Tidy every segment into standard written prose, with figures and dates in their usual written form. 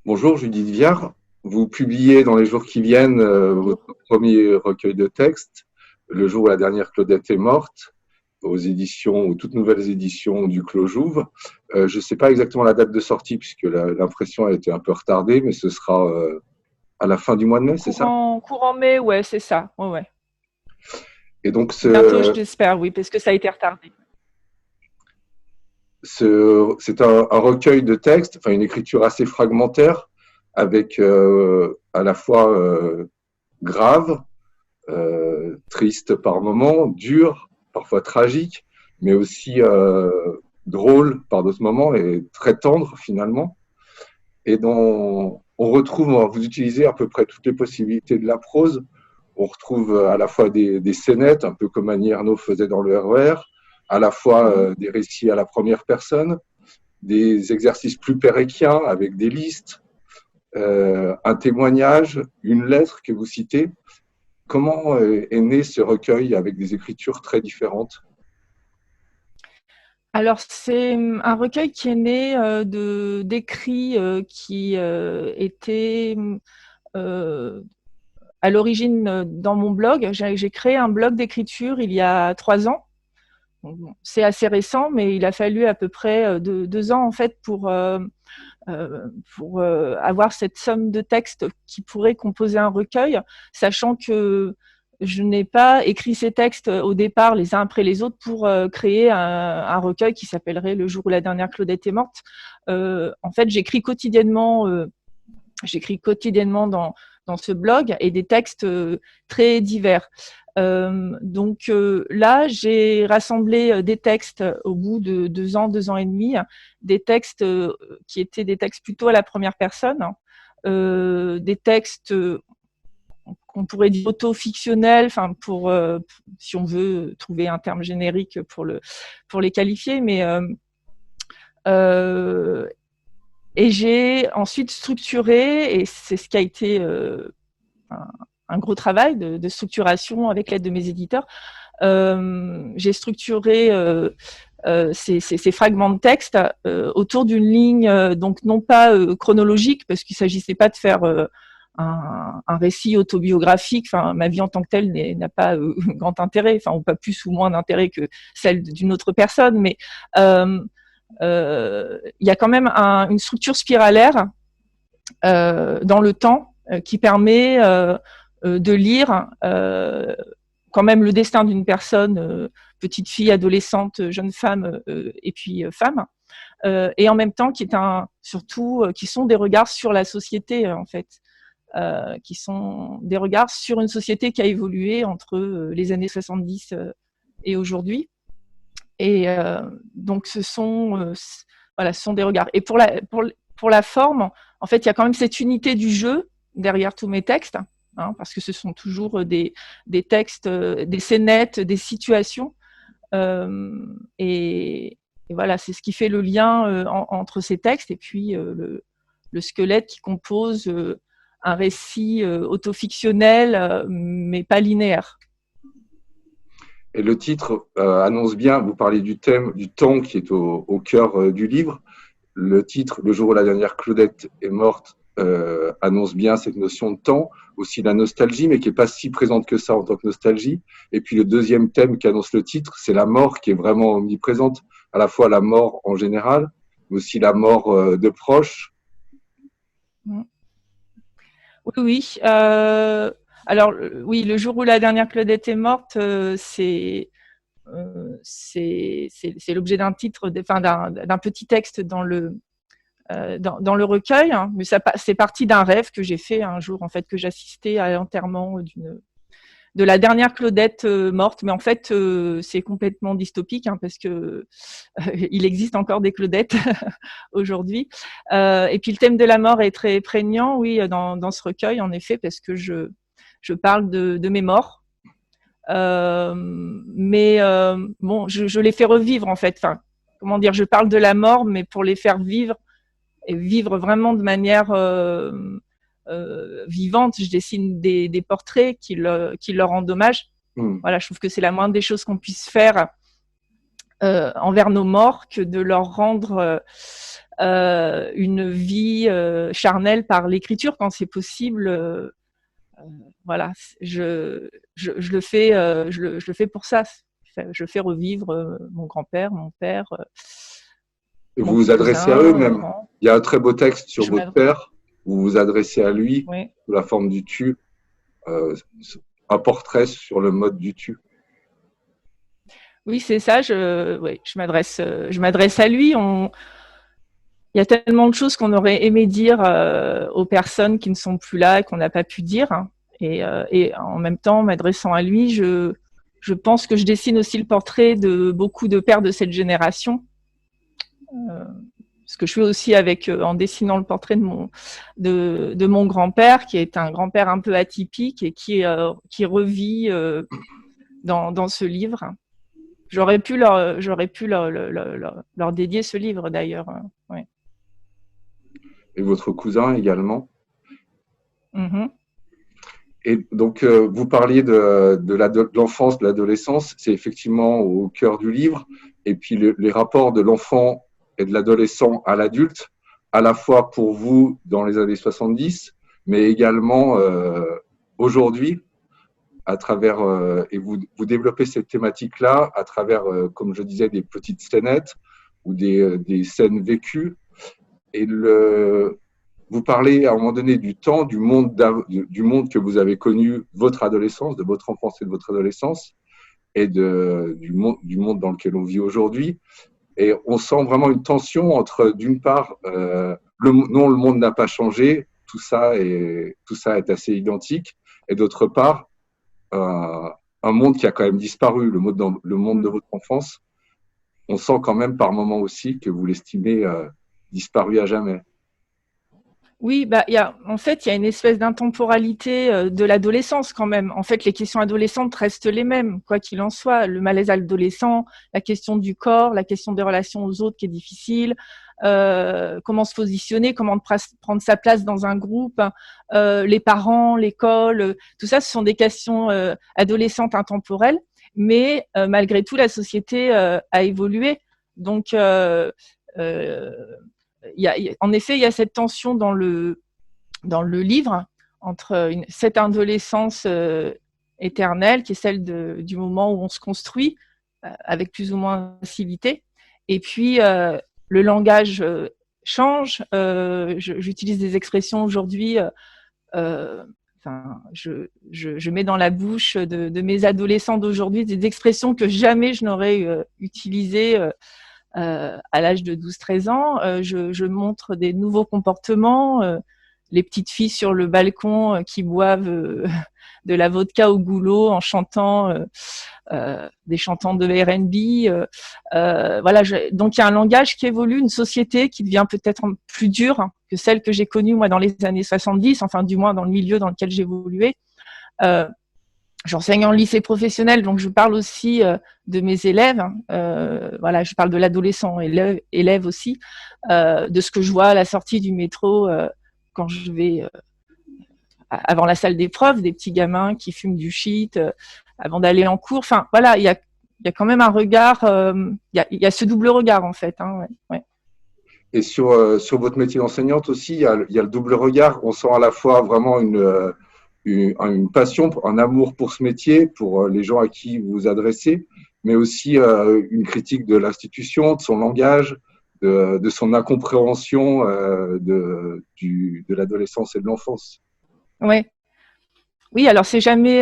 Bonjour Judith Viard, vous publiez dans les jours qui viennent votre premier recueil de textes, Le jour où la dernière Claudette est morte, aux éditions, aux toutes nouvelles éditions du Clos Jouve. Je ne sais pas exactement la date de sortie puisque l'impression a été un peu retardée, mais ce sera à la fin du mois de mai, c'est ça? Courant mai, ouais, c'est ça. Ouais, ouais. Et donc Bientôt, j'espère, oui, parce que ça a été retardé. c'est un recueil de textes, enfin une écriture assez fragmentaire, avec à la fois grave, triste par moments, dur, parfois tragique, mais aussi drôle par d'autres moments et très tendre finalement. Et dont on retrouve, vous utilisez à peu près toutes les possibilités de la prose. On retrouve à la fois des scénettes, un peu comme Annie Ernaux faisait dans le RER, à la fois des récits à la première personne, des exercices plus péréquiens avec des listes, un témoignage, une lettre que vous citez. Comment est né ce recueil avec des écritures très différentes? Alors, c'est un recueil qui est né d'écrits qui étaient euh, à l'origine dans mon blog. J'ai créé un blog d'écriture il y a 3 ans. C'est assez récent, mais il a fallu à peu près 2 ans en fait pour avoir cette somme de textes qui pourrait composer un recueil, sachant que je n'ai pas écrit ces textes au départ les uns après les autres pour créer un recueil qui s'appellerait Le jour où la dernière Claudette est morte. En fait, j'écris quotidiennement dans ce blog et des textes très divers. Là, j'ai rassemblé des textes au bout de 2 ans et demi, des textes qui étaient des textes plutôt à la première personne, des textes qu'on pourrait dire auto-fictionnels, enfin si on veut trouver un terme générique pour les qualifier, mais et j'ai ensuite structuré, et c'est ce qui a été un gros travail de structuration avec l'aide de mes éditeurs. J'ai structuré ces fragments de texte autour d'une ligne, donc non pas chronologique, parce qu'il ne s'agissait pas de faire un récit autobiographique. Enfin, ma vie en tant que telle n'a pas grand intérêt, enfin, ou pas plus ou moins d'intérêt que celle d'une autre personne, mais il y a quand même une structure spiralaire dans le temps qui permet de lire quand même le destin d'une personne, petite fille, adolescente, jeune femme et puis femme, et en même temps qui sont des regards sur la société en fait, qui sont des regards sur une société qui a évolué entre les années 70 et aujourd'hui. Et donc voilà, ce sont des regards. Et pour la forme, en fait, il y a quand même cette unité du jeu derrière tous mes textes, parce que ce sont toujours des textes, des scénettes, des situations. Euh, et, et voilà, c'est ce qui fait le lien entre ces textes et puis le squelette qui compose un récit autofictionnel, mais pas linéaire. Et le titre annonce bien, vous parlez du thème, du temps qui est au cœur du livre. Le titre, Le jour où la dernière Claudette est morte, annonce bien cette notion de temps, aussi la nostalgie, mais qui n'est pas si présente que ça en tant que nostalgie. Et puis le deuxième thème qu'annonce le titre, c'est la mort qui est vraiment omniprésente, à la fois la mort en général, mais aussi la mort de proches. Oui, oui. Alors, oui, le jour où la dernière Claudette est morte, c'est l'objet d'un titre, enfin d'un petit texte dans le recueil, hein, mais c'est parti d'un rêve que j'ai fait un jour, en fait, que j'assistais à l'enterrement de la dernière Claudette morte. Mais en fait, c'est complètement dystopique, parce que il existe encore des Claudettes aujourd'hui. Et puis le thème de la mort est très prégnant, oui, dans ce recueil, en effet, parce que je parle de mes morts. Mais bon, je les fais revivre, en fait. Enfin, comment dire, je parle de la mort, mais pour les faire vivre, et vivre vraiment de manière vivante. Je dessine des portraits qui leur rendent hommage. Voilà, je trouve que c'est la moindre des choses qu'on puisse faire envers nos morts, que de leur rendre une vie charnelle par l'écriture quand c'est possible. Voilà, je le fais, je le fais pour ça. Je fais revivre mon grand-père, mon père, Et vous mon vous adressez à eux cousin, même. Laurent. Il y a un très beau texte sur Je votre m'adresse. père. Vous vous adressez à lui Oui, sous la forme du tu. Euh, un portrait sur le mode du tu. oui, c'est ça. Oui, je m'adresse à lui. Il y a tellement de choses qu'on aurait aimé dire aux personnes qui ne sont plus là et qu'on n'a pas pu dire. Hein. Et en même temps, m'adressant à lui, je pense que je dessine aussi le portrait de beaucoup de pères de cette génération. Ce que je fais aussi en dessinant le portrait de mon grand-père, qui est un grand-père un peu atypique et qui revit dans ce livre. J'aurais pu leur dédier ce livre d'ailleurs. Ouais. Et votre cousin également. Mm-hmm. Et donc, vous parliez de l'enfance, de l'adolescence, c'est effectivement au cœur du livre. Et puis, les rapports de l'enfant et de l'adolescent à l'adulte, à la fois pour vous dans les années 70, mais également aujourd'hui, à travers, et vous développez cette thématique-là à travers, comme je disais, des petites scénettes ou des scènes vécues. Et vous parlez à un moment donné du temps, du monde que vous avez connu, votre adolescence, de votre enfance et de votre adolescence, et du monde dans lequel on vit aujourd'hui. Et on sent vraiment une tension entre, d'une part, non, le monde n'a pas changé, tout ça est assez identique, et d'autre part, un monde qui a quand même disparu, le monde de votre enfance. On sent quand même par moments aussi que vous l'estimez disparu à jamais. Oui, bah, en fait, il y a une espèce d'intemporalité de l'adolescence quand même. En fait, les questions adolescentes restent les mêmes, quoi qu'il en soit. Le malaise adolescent, la question du corps, la question des relations aux autres qui est difficile, comment se positionner, comment prendre sa place dans un groupe, les parents, l'école, tout ça, ce sont des questions adolescentes intemporelles. Mais malgré tout, la société a évolué. Donc, en effet, il y a cette tension dans le livre entre cette adolescence éternelle, qui est celle du moment où on se construit avec plus ou moins facilité, et puis le langage change. J'utilise des expressions aujourd'hui. Je mets dans la bouche de mes adolescents d'aujourd'hui des expressions que jamais je n'aurais utilisées à l'âge de 12-13 ans. Je montre des nouveaux comportements, les petites filles sur le balcon qui boivent de la vodka au goulot en chantant des chantants de R&B. Voilà, donc il y a un langage qui évolue, une société qui devient peut-être plus dure que celle que j'ai connue moi dans les années 70, enfin du moins dans le milieu dans lequel j'évoluais. J'enseigne en lycée professionnel, donc je parle aussi de mes élèves. Voilà, je parle de l'adolescent élève aussi, de ce que je vois à la sortie du métro quand je vais avant la salle d'épreuve, des petits gamins qui fument du shit avant d'aller en cours. Enfin, voilà, il y a quand même un regard, il y a ce double regard en fait. Hein, ouais, ouais. Et sur votre métier d'enseignante aussi, il y a le double regard. On sent à la fois vraiment une passion, un amour pour ce métier, pour les gens à qui vous vous adressez, mais aussi une critique de l'institution, de son langage, de son incompréhension de l'adolescence et de l'enfance. Ouais. Oui, alors c'est jamais,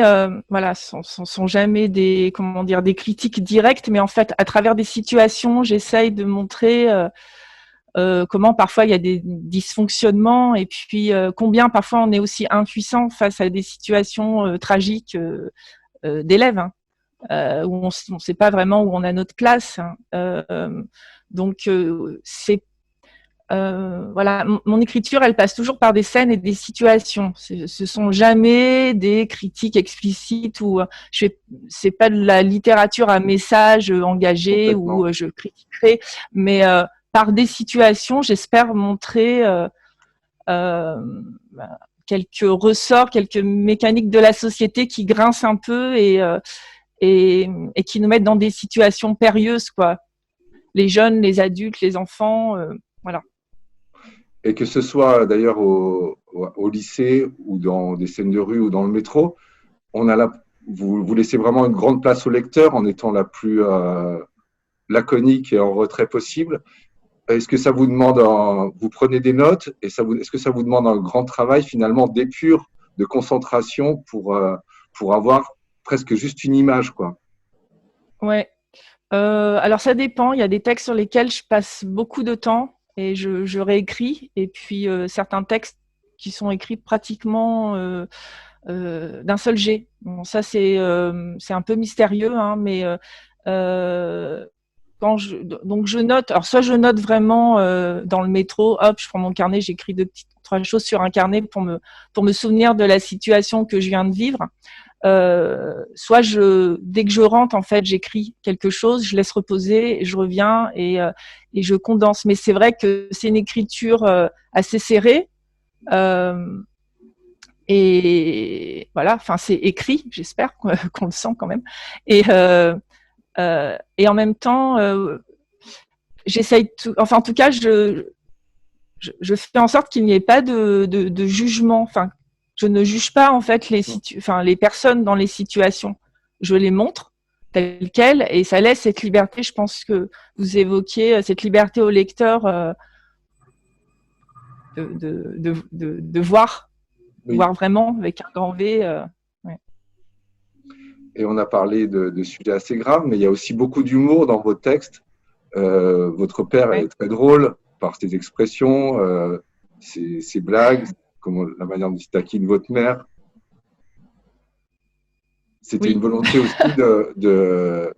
voilà, sont jamais des, comment dire, des critiques directes, mais en fait, à travers des situations, j'essaye de montrer comment parfois il y a des dysfonctionnements et puis combien parfois on est aussi impuissant face à des situations tragiques d'élèves, hein, où on ne sait pas vraiment où on a notre place. Hein. Donc c'est voilà, mon écriture, elle passe toujours par des scènes et des situations. Ce sont jamais des critiques explicites ou c'est pas de la littérature à message engagé où je critiquerai, mais par des situations, j'espère montrer quelques ressorts, quelques mécaniques de la société qui grincent un peu et qui nous mettent dans des situations périlleuses, quoi. Les jeunes, les adultes, les enfants, voilà. Et que ce soit d'ailleurs au lycée ou dans des scènes de rue ou dans le métro, on a vous laissez vraiment une grande place au lecteur en étant la plus laconique et en retrait possible. Est-ce que ça vous demande vous prenez des notes et est-ce que ça vous demande un grand travail finalement d'épure, de concentration pour avoir presque juste une image, quoi? Ouais. Alors ça dépend. Il y a des textes sur lesquels je passe beaucoup de temps et je réécris. Et puis certains textes qui sont écrits pratiquement d'un seul jet. Bon, ça c'est un peu mystérieux, hein, mais donc je note. Alors soit je note vraiment dans le métro, hop, je prends mon carnet, j'écris trois choses sur un carnet pour me souvenir de la situation que je viens de vivre. Soit dès que je rentre, en fait, j'écris quelque chose, je laisse reposer, et je reviens et je condense. Mais c'est vrai que c'est une écriture assez serrée. Et voilà, enfin c'est écrit, j'espère qu'on le sent quand même. Et en même temps, j'essaye enfin en tout cas, je fais en sorte qu'il n'y ait pas de jugement. Enfin, je ne juge pas en fait les personnes dans les situations. Je les montre telles quelles et ça laisse cette liberté. Je pense que vous évoquiez cette liberté au lecteur de voir, Oui. vraiment avec un grand V. Ouais. Et on a parlé de sujets assez graves, mais il y a aussi beaucoup d'humour dans vos textes. Votre père Ouais. est très drôle par ses expressions, ses blagues, comme la manière dont il taquine votre mère. C'était une Oui. volonté aussi de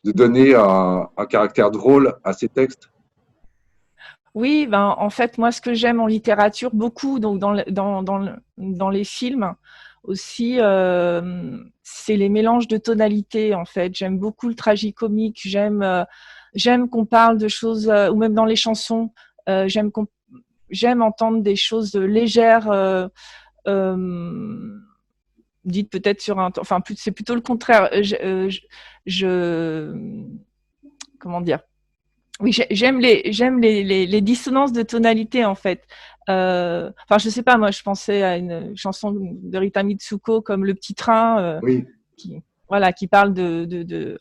donner un caractère drôle à ces textes. Oui, ben en fait moi ce que j'aime en littérature beaucoup, donc dans les films aussi, c'est les mélanges de tonalités en fait. J'aime beaucoup le tragicomique, j'aime qu'on parle de choses ou même dans les chansons, j'aime entendre des choses légères, dites peut-être sur un, enfin c'est plutôt le contraire. Comment dire? Oui, j'aime les dissonances de tonalité en fait. Enfin, je sais pas, moi, je pensais à une chanson de Rita Mitsuko comme Le Petit Train, Oui, qui parle des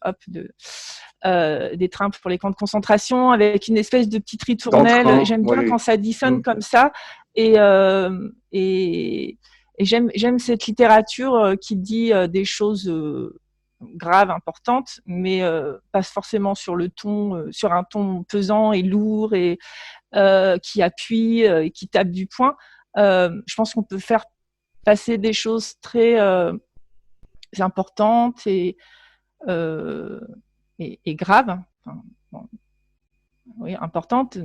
trains pour les camps de concentration avec une espèce de petite dans le ritournelle. train, J'aime bien oui. quand ça dissonne comme ça et j'aime cette littérature qui dit des choses graves, importantes, mais pas forcément sur un ton pesant et lourd et qui appuie et qui tape du poing. Je pense qu'on peut faire passer des choses très importantes euh, et graves, enfin, bon, oui, importantes,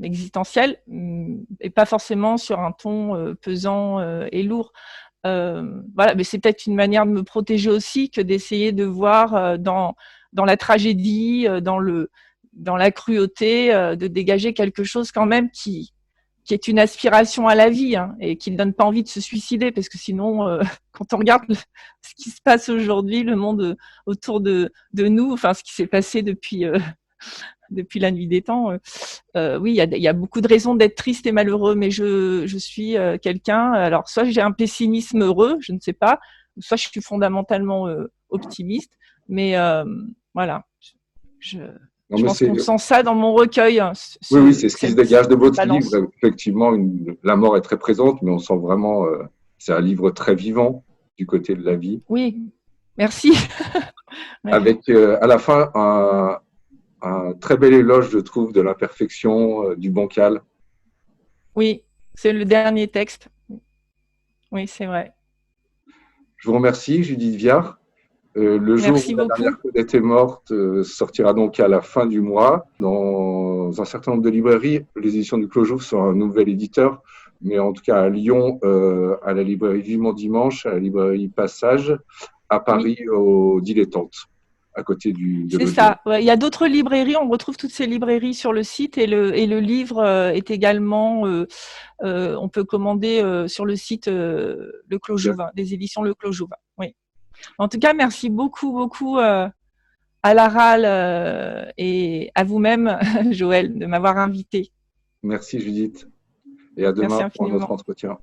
existentielles, et pas forcément sur un ton pesant et lourd. Voilà, mais c'est peut-être une manière de me protéger aussi que d'essayer de voir dans la tragédie, dans la cruauté, de dégager quelque chose quand même qui est une aspiration à la vie, hein, et qui ne donne pas envie de se suicider, parce que sinon, quand on regarde ce qui se passe aujourd'hui, le monde autour de nous, enfin ce qui s'est passé depuis la nuit des temps, oui, il y a beaucoup de raisons d'être triste et malheureux, mais je suis quelqu'un, alors soit j'ai un pessimisme heureux, je ne sais pas, soit je suis fondamentalement optimiste, mais voilà, je, Non, je mais pense qu'on sent ça dans mon recueil, hein, oui, c'est ce qui se dégage de cette votre livre. balance. Effectivement, la mort est très présente, mais on sent vraiment, c'est un livre très vivant du côté de la vie, Oui, merci. Ouais. avec à la fin un très bel éloge, je trouve, de l'imperfection, du bancal. Oui, c'est le dernier texte. Oui, c'est vrai. Je vous remercie, Judith Viard. Le jour où Merci la beaucoup. dernière Codette est morte sortira donc à la fin du mois. Dans un certain nombre de librairies, les éditions du Clos Jouve sont un nouvel éditeur, mais en tout cas à Lyon, à la librairie Vivement Dimanche, à la librairie Passage, à Oui, Paris, au Dilettante, à côté de c'est l'Odéon. ça. Ouais, il y a d'autres librairies, on retrouve toutes ces librairies sur le site et le livre est également, on peut commander sur le site Le Clos Jouvin, des éditions Le Clos Jouvin. Oui. En tout cas, merci beaucoup, beaucoup à la RAL et à vous-même, Joël, de m'avoir invité. Merci Judith. et à Merci demain pour un autre infiniment. entretien.